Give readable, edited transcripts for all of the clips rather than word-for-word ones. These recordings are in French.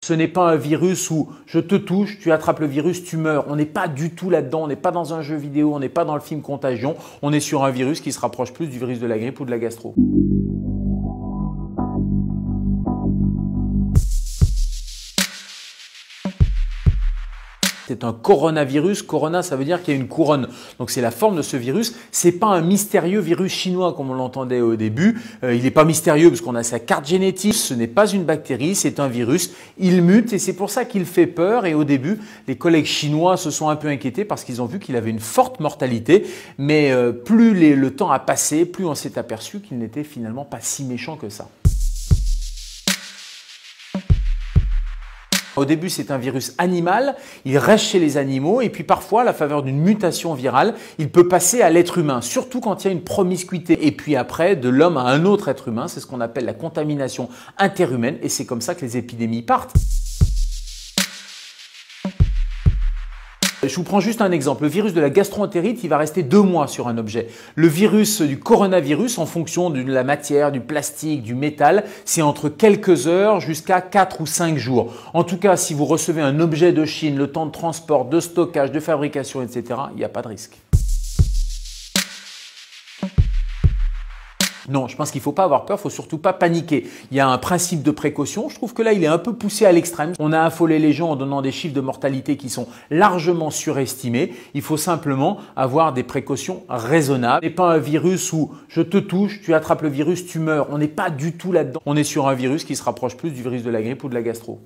Ce n'est pas un virus où je te touche, tu attrapes le virus, tu meurs. On n'est pas du tout là-dedans, on n'est pas dans un jeu vidéo, on n'est pas dans le film Contagion. On est sur un virus qui se rapproche plus du virus de la grippe ou de la gastro. C'est un coronavirus. Corona, ça veut dire qu'il y a une couronne. Donc c'est la forme de ce virus. C'est pas un mystérieux virus chinois comme on l'entendait au début. Il n'est pas mystérieux parce qu'on a sa carte génétique. Ce n'est pas une bactérie, c'est un virus. Il mute et c'est pour ça qu'il fait peur. Et au début, les collègues chinois se sont un peu inquiétés parce qu'ils ont vu qu'il avait une forte mortalité. Mais plus le temps a passé, plus on s'est aperçu qu'il n'était finalement pas si méchant que ça. Au début, c'est un virus animal, il reste chez les animaux et puis parfois, à la faveur d'une mutation virale, il peut passer à l'être humain, surtout quand il y a une promiscuité. Et puis après, de l'homme à un autre être humain, c'est ce qu'on appelle la contamination interhumaine et c'est comme ça que les épidémies partent. Je vous prends juste un exemple. Le virus de la gastro-entérite, il va rester 2 mois sur un objet. Le virus du coronavirus, en fonction de la matière, du plastique, du métal, c'est entre quelques heures jusqu'à 4 ou 5 jours. En tout cas, si vous recevez un objet de Chine, le temps de transport, de stockage, de fabrication, etc., il n'y a pas de risque. Non, je pense qu'il ne faut pas avoir peur, il ne faut surtout pas paniquer. Il y a un principe de précaution. Je trouve que là, il est un peu poussé à l'extrême. On a affolé les gens en donnant des chiffres de mortalité qui sont largement surestimés. Il faut simplement avoir des précautions raisonnables. Ce n'est pas un virus où je te touche, tu attrapes le virus, tu meurs. On n'est pas du tout là-dedans. On est sur un virus qui se rapproche plus du virus de la grippe ou de la gastro.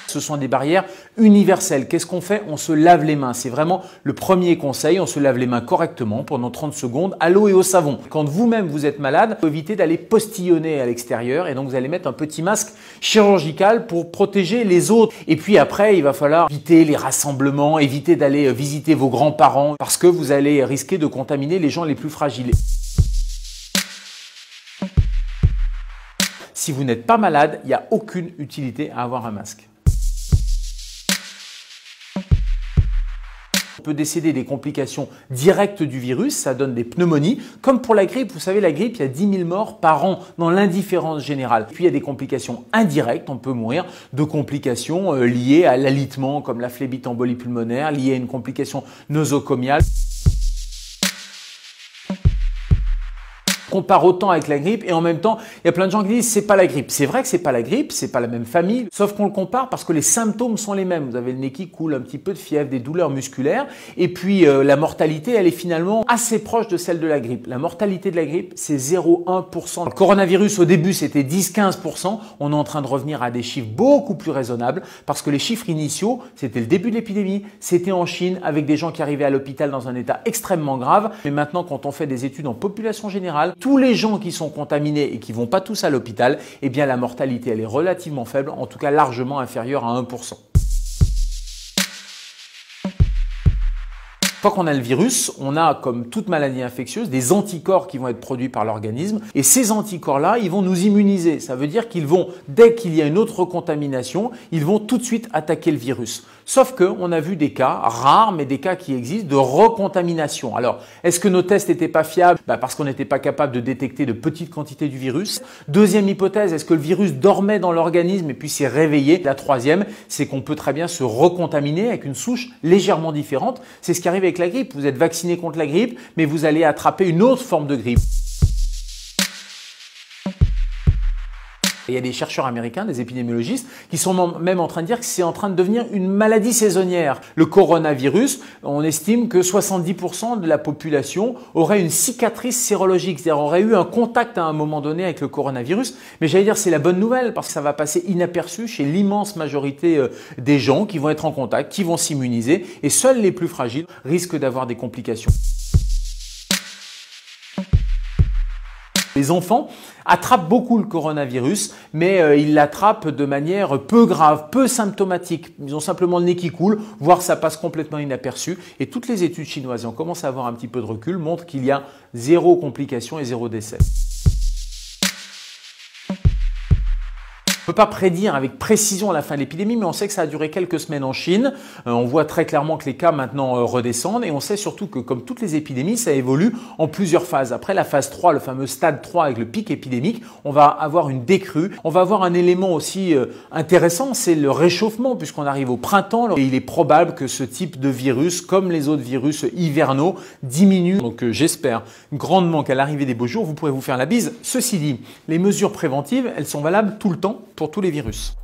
Ce sont des barrières universelles. Qu'est-ce qu'on fait? On se lave les mains. C'est vraiment le premier conseil. On se lave les mains correctement pendant 30 secondes à l'eau et au savon. Quand vous-même vous êtes malade, il faut éviter d'aller postillonner à l'extérieur et donc vous allez mettre un petit masque chirurgical pour protéger les autres. Et puis après, il va falloir éviter les rassemblements, éviter d'aller visiter vos grands-parents parce que vous allez risquer de contaminer les gens les plus fragiles. Si vous n'êtes pas malade, il n'y a aucune utilité à avoir un masque. On peut décéder des complications directes du virus, ça donne des pneumonies. Comme pour la grippe, vous savez, la grippe, il y a 10 000 morts par an dans l'indifférence générale. Puis il y a des complications indirectes, on peut mourir de complications liées à l'alitement comme la phlébite embolie pulmonaire, liées à une complication nosocomiale. Compare autant avec la grippe et en même temps, il y a plein de gens qui disent c'est pas la grippe. C'est vrai que c'est pas la grippe, c'est pas la même famille, sauf qu'on le compare parce que les symptômes sont les mêmes. Vous avez le nez qui coule, un petit peu de fièvre, des douleurs musculaires et puis la mortalité, elle est finalement assez proche de celle de la grippe. La mortalité de la grippe, c'est 0,1%. Le coronavirus, au début, c'était 10-15%. On est en train de revenir à des chiffres beaucoup plus raisonnables parce que les chiffres initiaux, c'était le début de l'épidémie, c'était en Chine avec des gens qui arrivaient à l'hôpital dans un état extrêmement grave. Mais maintenant, quand on fait des études en population générale, tous les gens qui sont contaminés et qui vont pas tous à l'hôpital, eh bien la mortalité elle est relativement faible, en tout cas largement inférieure à 1%. Une fois qu'on a le virus, on a, comme toute maladie infectieuse, des anticorps qui vont être produits par l'organisme et ces anticorps-là, ils vont nous immuniser. Ça veut dire qu'ils vont, dès qu'il y a une autre contamination, ils vont tout de suite attaquer le virus. Sauf qu'on a vu des cas rares, mais des cas qui existent de recontamination. Alors, est-ce que nos tests n'étaient pas fiables? Parce qu'on n'était pas capable de détecter de petites quantités du virus. Deuxième hypothèse, est-ce que le virus dormait dans l'organisme et puis s'est réveillé? La troisième, c'est qu'on peut très bien se recontaminer avec une souche légèrement différente. C'est ce qui arrive avec la grippe. Vous êtes vacciné contre la grippe, mais vous allez attraper une autre forme de grippe. Il y a des chercheurs américains, des épidémiologistes, qui sont même en train de dire que c'est en train de devenir une maladie saisonnière. Le coronavirus, on estime que 70% de la population aurait une cicatrice sérologique, c'est-à-dire aurait eu un contact à un moment donné avec le coronavirus. Mais j'allais dire c'est la bonne nouvelle parce que ça va passer inaperçu chez l'immense majorité des gens qui vont être en contact, qui vont s'immuniser et seuls les plus fragiles risquent d'avoir des complications. Les enfants attrapent beaucoup le coronavirus, mais ils l'attrapent de manière peu grave, peu symptomatique. Ils ont simplement le nez qui coule, voire ça passe complètement inaperçu. Et toutes les études chinoises, et on commence à avoir un petit peu de recul, montrent qu'il y a 0 complication et 0 décès. On ne peut pas prédire avec précision la fin de l'épidémie, mais on sait que ça a duré quelques semaines en Chine. On voit très clairement que les cas maintenant redescendent et on sait surtout que comme toutes les épidémies, ça évolue en plusieurs phases. Après la phase 3, le fameux stade 3 avec le pic épidémique, on va avoir une décrue. On va avoir un élément aussi intéressant, c'est le réchauffement puisqu'on arrive au printemps et il est probable que ce type de virus, comme les autres virus hivernaux, diminue. Donc j'espère grandement qu'à l'arrivée des beaux jours, vous pourrez vous faire la bise. Ceci dit, les mesures préventives, elles sont valables tout le temps pour tous les virus.